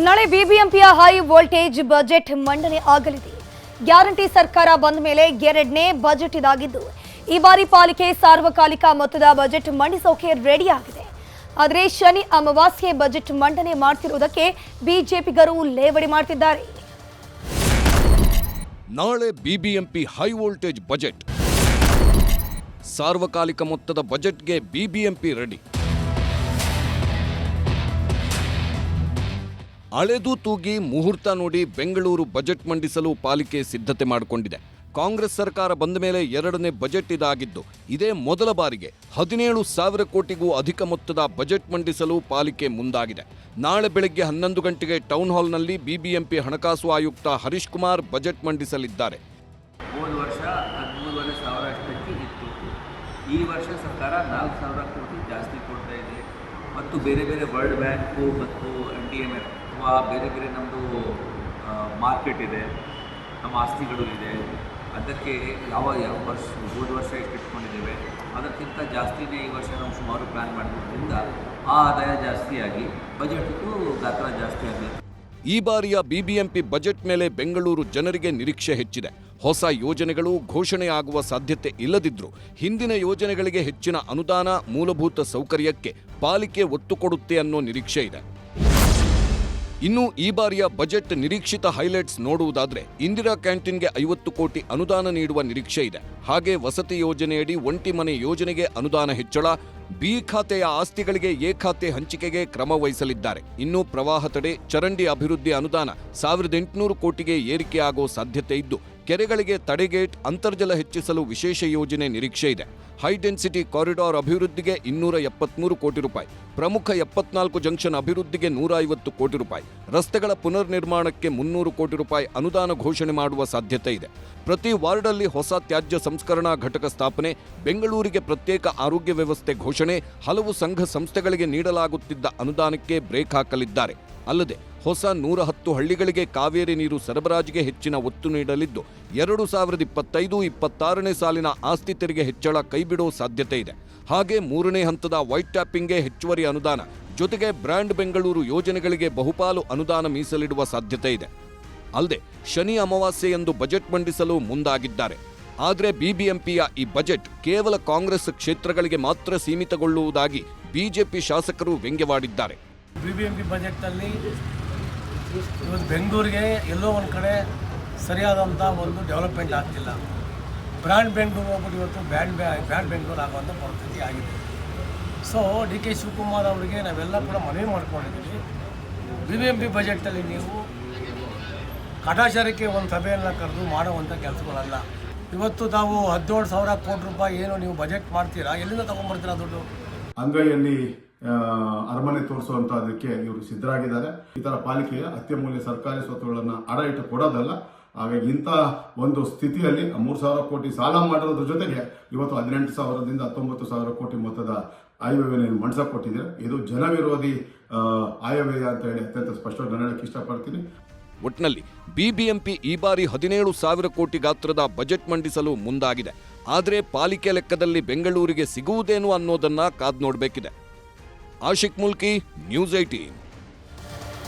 ನಾಳೆ ಬಿಬಿಎಂಪಿಯ high voltage budget ಮಂಡನೆ ಆಗಲಿದೆ. ಗ್ಯಾರಂಟಿ ಸರ್ಕಾರ ಬಂದ ಮೇಲೆ ಎರಡನೇ ಬಜೆಟ್ ಇದಾಗಿದ್ದು, ಈ ಬಾರಿ ಪಾಲಿಕೆ ಸಾರ್ವಕಾಲಿಕ ಮೊತ್ತದ ಬಜೆಟ್ ಮಂಡಿಸೋಕೆ ರೆಡಿ ಆಗಿದೆ. ಆದರೆ ಶನಿ ಅಮಾವಾಸ್ಯೆ ಬಜೆಟ್ ಮಂಡನೆ ಮಾಡ್ತಿರುವುದಕ್ಕೆ ಬಿಜೆಪಿಗರು ಲೇವಡಿ ಮಾಡ್ತಿದ್ದಾರೆ. ನಾಳೆ ಬಿಬಿಎಂಪಿ ಹೈ ವೋಲ್ಟೇಜ್ ಬಜೆಟ್. ಸಾರ್ವಕಾಲಿಕ ಮೊತ್ತದ ಬಜೆಟ್ಗೆ ಬಿಬಿಎಂಪಿ ರೆಡಿ. ಅಳೆದು ತೂಗಿ ಮುಹೂರ್ತ ನೋಡಿ ಬೆಂಗಳೂರು ಬಜೆಟ್ ಮಂಡಿಸಲು ಪಾಲಿಕೆ ಸಿದ್ಧತೆ ಮಾಡಿಕೊಂಡಿದೆ. ಕಾಂಗ್ರೆಸ್ ಸರ್ಕಾರ ಬಂದ ಮೇಲೆ ಎರಡನೇ ಬಜೆಟ್ ಇದಾಗಿದ್ದು, ಇದೇ ಮೊದಲ ಬಾರಿಗೆ 17,000 ಕೋಟಿಗೂ ಅಧಿಕ ಮೊತ್ತದ ಬಜೆಟ್ ಮಂಡಿಸಲು ಪಾಲಿಕೆ ಮುಂದಾಗಿದೆ. ನಾಳೆ ಬೆಳಗ್ಗೆ 11 ಗಂಟೆಗೆ ಟೌನ್ ಹಾಲ್ನಲ್ಲಿ ಬಿಬಿಎಂಪಿ ಹಣಕಾಸು ಆಯುಕ್ತ ಹರೀಶ್ ಕುಮಾರ್ ಬಜೆಟ್ ಮಂಡಿಸಲಿದ್ದಾರೆ. ಹೋದ ವರ್ಷ 13,500 ಅಷ್ಟಕ್ಕೆ ಇತ್ತು. ಈ ವರ್ಷ ಸರ್ಕಾರ 4,000 ಕೋಟಿ ಜಾಸ್ತಿ ಕೊಡ್ತಾ ಇದೆ. ಮತ್ತು ಬೇರೆ ಬೇರೆ ವರ್ಲ್ಡ್ ಬ್ಯಾಂಕು ಮತ್ತು NDMF ಅಥವಾ ಬೇರೆ ಬೇರೆ ನಮ್ಮದು ಮಾರ್ಕೆಟ್ ಇದೆ, ನಮ್ಮ ಆಸ್ತಿಗಳು ಇದೆ, ಅದಕ್ಕೆ ಯಾವ ವರ್ಷ ಹೋದ ವರ್ಷ ಎಷ್ಟು ಇಟ್ಕೊಂಡಿದ್ದೇವೆ ಅದಕ್ಕಿಂತ ಜಾಸ್ತಿನೇ ಈ ವರ್ಷ ನಾವು ಸುಮಾರು ಪ್ಲ್ಯಾನ್ ಮಾಡಿರೋದ್ರಿಂದ ಆ ಆದಾಯ ಜಾಸ್ತಿಯಾಗಿ ಬಜೆಟ್ಗೂ ಗಾತ್ರ ಜಾಸ್ತಿ ಆಗಿದೆ. ಈ ಬಾರಿಯ ಬಿಬಿಎಂಪಿ ಬಜೆಟ್ ಮೇಲೆ ಬೆಂಗಳೂರು ಜನರಿಗೆ ನಿರೀಕ್ಷೆ ಹೆಚ್ಚಿದೆ. ಹೊಸ ಯೋಜನೆಗಳು ಘೋಷಣೆಯಾಗುವ ಸಾಧ್ಯತೆ ಇಲ್ಲದಿದ್ರೂ ಹಿಂದಿನ ಯೋಜನೆಗಳಿಗೆ ಹೆಚ್ಚಿನ ಅನುದಾನ, ಮೂಲಭೂತ ಸೌಕರ್ಯಕ್ಕೆ ಪಾಲಿಕೆ ಒತ್ತು ಕೊಡುತ್ತೆ ಅನ್ನೋ ನಿರೀಕ್ಷೆ ಇದೆ. ಇನ್ನು ಈ ಬಾರಿಯ ಬಜೆಟ್ ನಿರೀಕ್ಷಿತ ಹೈಲೈಟ್ಸ್ ನೋಡುವುದಾದ್ರೆ, ಇಂದಿರಾ ಕ್ಯಾಂಟೀನ್ಗೆ 50 ಕೋಟಿ ಅನುದಾನ ನೀಡುವ ನಿರೀಕ್ಷೆ ಇದೆ. ಹಾಗೆ ವಸತಿ ಯೋಜನೆಯಡಿ ಒಂಟಿ ಮನೆ ಯೋಜನೆಗೆ ಅನುದಾನ ಹೆಚ್ಚಳ, ಬಿ ಖಾತೆಯ ಆಸ್ತಿಗಳಿಗೆ ಎ ಖಾತೆ ಹಂಚಿಕೆಗೆ ಕ್ರಮ ವಹಿಸಲಿದ್ದಾರೆ. ಇನ್ನು ಪ್ರವಾಹ ತಡೆ, ಚರಂಡಿ ಅಭಿವೃದ್ಧಿ ಅನುದಾನ 1,800 ಕೋಟಿಗೆ ಏರಿಕೆಯಾಗೋ ಸಾಧ್ಯತೆ ಇದ್ದು, ಕೆರೆಗಳಿಗೆ ತಡೆಗೇಟ್, ಅಂತರ್ಜಲ ಹೆಚ್ಚಿಸಲು ವಿಶೇಷ ಯೋಜನೆ ನಿರೀಕ್ಷೆ ಇದೆ. ಹೈ ಡೆನ್ಸಿಟಿ ಕಾರಿಡಾರ್ ಅಭಿವೃದ್ಧಿಗೆ 273 ಕೋಟಿ ರೂಪಾಯಿ, ಪ್ರಮುಖ 74 ಜಂಕ್ಷನ್ ಅಭಿವೃದ್ಧಿಗೆ 150 ಕೋಟಿ ರೂಪಾಯಿ, ರಸ್ತೆಗಳ ಪುನರ್ ನಿರ್ಮಾಣಕ್ಕೆ 300 ಕೋಟಿ ರೂಪಾಯಿ ಅನುದಾನ ಘೋಷಣೆ ಮಾಡುವ ಸಾಧ್ಯತೆ ಇದೆ. ಪ್ರತಿ ವಾರ್ಡಲ್ಲಿ ಹೊಸ ತ್ಯಾಜ್ಯ ಸಂಸ್ಕರಣಾ ಘಟಕ ಸ್ಥಾಪನೆ, ಬೆಂಗಳೂರಿಗೆ ಪ್ರತ್ಯೇಕ ಆರೋಗ್ಯ ವ್ಯವಸ್ಥೆ ಘೋಷಣೆ, ಹಲವು ಸಂಘ ಸಂಸ್ಥೆಗಳಿಗೆ ನೀಡಲಾಗುತ್ತಿದ್ದ ಅನುದಾನಕ್ಕೆ ಬ್ರೇಕ್ ಹಾಕಲಿದ್ದಾರೆ. ಅಲ್ಲದೆ ಹೊಸ 110 ಹಳ್ಳಿಗಳಿಗೆ ಕಾವೇರಿ ನೀರು ಸರಬರಾಜಿಗೆ ಹೆಚ್ಚಿನ ಒತ್ತು ನೀಡಲಿದ್ದು, 2025-26ನೇ ಸಾಲಿನ ಆಸ್ತಿ ತೆರಿಗೆ ಹೆಚ್ಚಳ ಕೈಬಿಡೋ ಸಾಧ್ಯತೆ ಇದೆ. ಹಾಗೆ 3ನೇ ಹಂತದ ವೈಟ್ ಟ್ಯಾಪಿಂಗ್ಗೆ ಹೆಚ್ಚುವರಿ ಅನುದಾನ, ಜೊತೆಗೆ ಬ್ರ್ಯಾಂಡ್ ಬೆಂಗಳೂರು ಯೋಜನೆಗಳಿಗೆ ಬಹುಪಾಲು ಅನುದಾನ ಮೀಸಲಿಡುವ ಸಾಧ್ಯತೆ ಇದೆ. ಅಲ್ಲದೆ ಶನಿ ಅಮಾವಾಸ್ಯೆಯಂದು ಬಜೆಟ್ ಮಂಡಿಸಲು ಮುಂದಾಗಿದ್ದಾರೆ. ಆದರೆ ಬಿಬಿಎಂಪಿಯ ಈ ಬಜೆಟ್ ಕೇವಲ ಕಾಂಗ್ರೆಸ್ ಕ್ಷೇತ್ರಗಳಿಗೆ ಮಾತ್ರ ಸೀಮಿತಗೊಳ್ಳುವುದಾಗಿ ಬಿಜೆಪಿ ಶಾಸಕರು ವ್ಯಂಗ್ಯವಾಡಿದ್ದಾರೆ. ಬಿಬಿಎಂಪಿ ಬಜೆಟ್ನಲ್ಲಿ ಇವತ್ತು ಬೆಂಗಳೂರಿಗೆ ಎಲ್ಲೋ ಒಂದು ಕಡೆ ಸರಿಯಾದಂಥ ಒಂದು ಡೆವಲಪ್ಮೆಂಟ್ ಆಗ್ತಿಲ್ಲ. ಬ್ರ್ಯಾಂಡ್ ಬೆಂಗಳೂರು ಹೋಗ್ಬಿಟ್ಟು ಇವತ್ತು ಬ್ರ್ಯಾಂಡ್ ಬೆಂಗಳೂರು ಆಗುವಂಥ ಪರಿಸ್ಥಿತಿ ಆಗಿದೆ. ಸೊ DK ಶಿವಕುಮಾರ್ ಅವರಿಗೆ ನಾವೆಲ್ಲ ಕೂಡ ಮನವಿ ಮಾಡ್ಕೊಂಡಿದ್ದೀವಿ, ಬಿಬಿಎಂಪಿ ಬಜೆಟಲ್ಲಿ ನೀವು ಕಾಟಾಚಾರಕ್ಕೆ ಒಂದು ಸಭೆಯನ್ನು ಕರೆದು ಮಾಡುವಂಥ ಕೆಲಸಗಳಲ್ಲ. ಇವತ್ತು ತಾವು 17,000 ಕೋಟಿ ರೂಪಾಯಿ ಏನು ನೀವು ಬಜೆಟ್ ಮಾಡ್ತೀರಾ, ಎಲ್ಲಿಂದ ತಗೊಂಡ್ಬರ್ತೀರಾ ದುಡ್ಡು? ಅಂಗೈಯಲ್ಲಿ ಅರಮನೆ ತೋರಿಸುವಂತದಕ್ಕೆ ಇವರು ಸಿದ್ಧರಾಗಿದ್ದಾರೆ. ಈ ತರ ಪಾಲಿಕೆಯ ಅತ್ಯಮೂಲ್ಯ ಸರ್ಕಾರಿ ಸ್ವತ್ತುಗಳನ್ನು ಅಡ ಇಟ್ಟು ಕೊಡೋದಲ್ಲ. ಹಾಗಾಗಿ ಇಂಥ ಒಂದು ಸ್ಥಿತಿಯಲ್ಲಿ 3,000 ಕೋಟಿ ಸಾಲ ಮಾಡಿರೋದ್ರ ಜೊತೆಗೆ ಇವತ್ತು 18,000ದಿಂದ 19,000 ಕೋಟಿ ಮೊತ್ತದ ಆಯವ್ಯಯವನ್ನು ಮಂಡಿಸಕ್ಕೆ ಕೊಟ್ಟಿದ್ದಾರೆ. ಇದು ಜನವಿರೋಧಿ ಆಯವ್ಯಯ ಅಂತ ಹೇಳಿ ಅತ್ಯಂತ ಸ್ಪಷ್ಟವಾಗಿ ನಾನು ಹೇಳಕ್ಕೆ ಇಷ್ಟಪಡ್ತೀನಿ. ಒಟ್ನಲ್ಲಿ ಬಿಬಿಎಂಪಿ ಈ ಬಾರಿ 17,000 ಕೋಟಿ ಗಾತ್ರದ ಬಜೆಟ್ ಮಂಡಿಸಲು ಮುಂದಾಗಿದೆ. ಆದರೆ ಪಾಲಿಕೆ ಲೆಕ್ಕದಲ್ಲಿ ಬೆಂಗಳೂರಿಗೆ ಸಿಗುವುದೇನು ಅನ್ನೋದನ್ನ ಕಾದು ನೋಡಬೇಕಿದೆ. ಆಶಿಕ್ ಮುಲ್ಕಿ, ನ್ಯೂಸ್ 18.